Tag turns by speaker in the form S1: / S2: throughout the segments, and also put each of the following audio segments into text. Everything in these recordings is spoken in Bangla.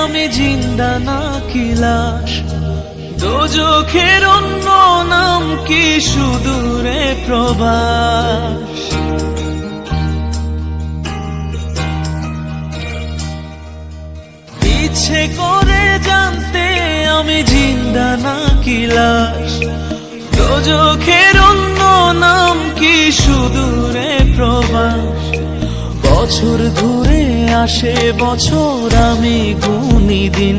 S1: আমি জিন্দা নাকি লাশ, দোজখের অন্য নাম কি সুদূরে প্রবাস। ইচ্ছে করে জানতে আমি জিন্দা নাকি লাশ, দোজখের অন্য নাম কি সুদূরে প্রবাস। বছর ঘুরে আসে বছর, আমি গুনি দিন,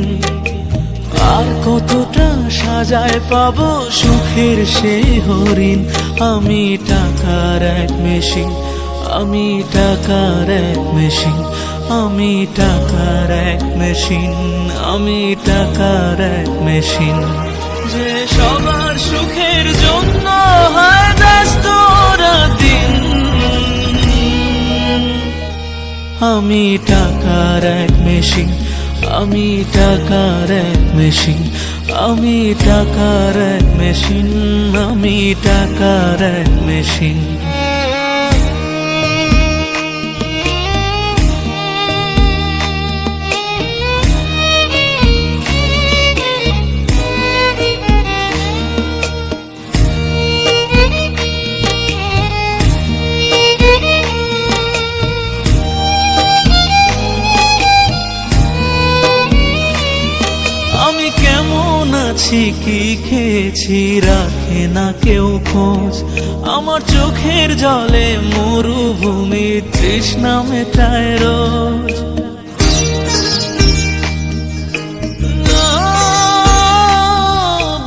S1: আর কতটা সাজায় পাবো সুখের সেই হরিণ। আমি টাকার এক মেশিন, আমি টাকার এক মেশিন, আমি টাকার এক মেশিন, আমি টাকার এক মেশিন। যে সবার সুখের জন্য হয় ব্যস্ত দিন, আমি টাকার এক মেশিন, আমি টাকার এক মেশিন, আমি টাকার এক মেশিন, আমি টাকার এক মেশিন। আমি কেমন আছি কি খেয়েছি রাখে না কেউ খোঁজ, আমার চোখের জলে মরুভূমি তৃষ্ণা মেটায় রোজ।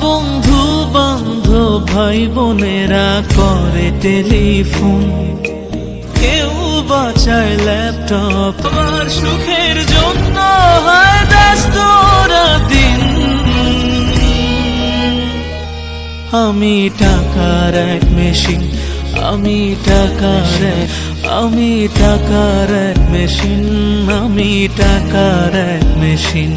S1: বন্ধু বান্ধব ভাই বোনেরা করে টেলিফোন, কেউ বাঁচায় ল্যাপটপ, আমার সুখের জন্য হয় ব্যস্ত দিন। আমি টাকার এক মেশিন, আমি টাকার এক, আমি টাকার এক মেশিন, আমি টাকার এক মেশিন।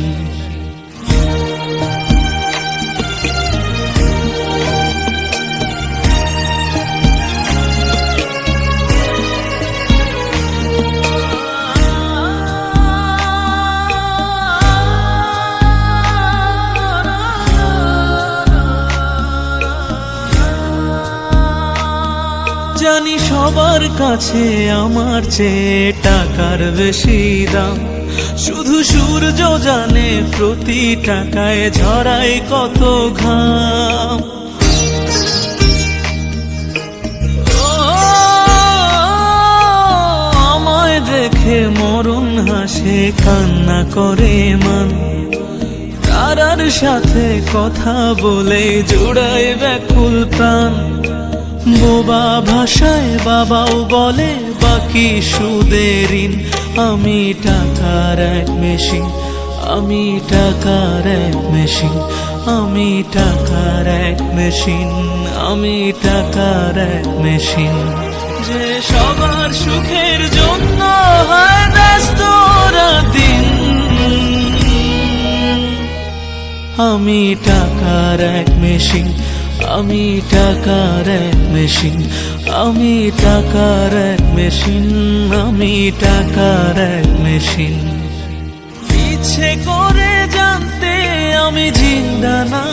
S1: জানি সবার কাছে আমার চেয়ে টাকার বেশি দাম, শুধু সূর্য জানে প্রতি টাকায় ঝরায় কত ঘাম। আমায় দেখে মরণ হাসে কান্না করে মান, তারার সাথে কথা বলে জোড়ায় ব্যাকুল প্রাণ। বোবা ভাষায় বাবাও বলে বাকি সুদের ঋণ। আমি টাকার এক মেশিন, আমি টাকার এক মেশিন, আমি টাকার এক মেশিন, আমি টাকার এক মেশিন। যে সবার সুখের জন্য হয় ব্যস্ত দিন, আমি টাকার এক মেশিন, আমি টাকার এক মেশিন, আমি টাকার এক মেশিন, আমি টাকার এক মেশিন। ইচ্ছে করে জানতে আমি জিন্দা না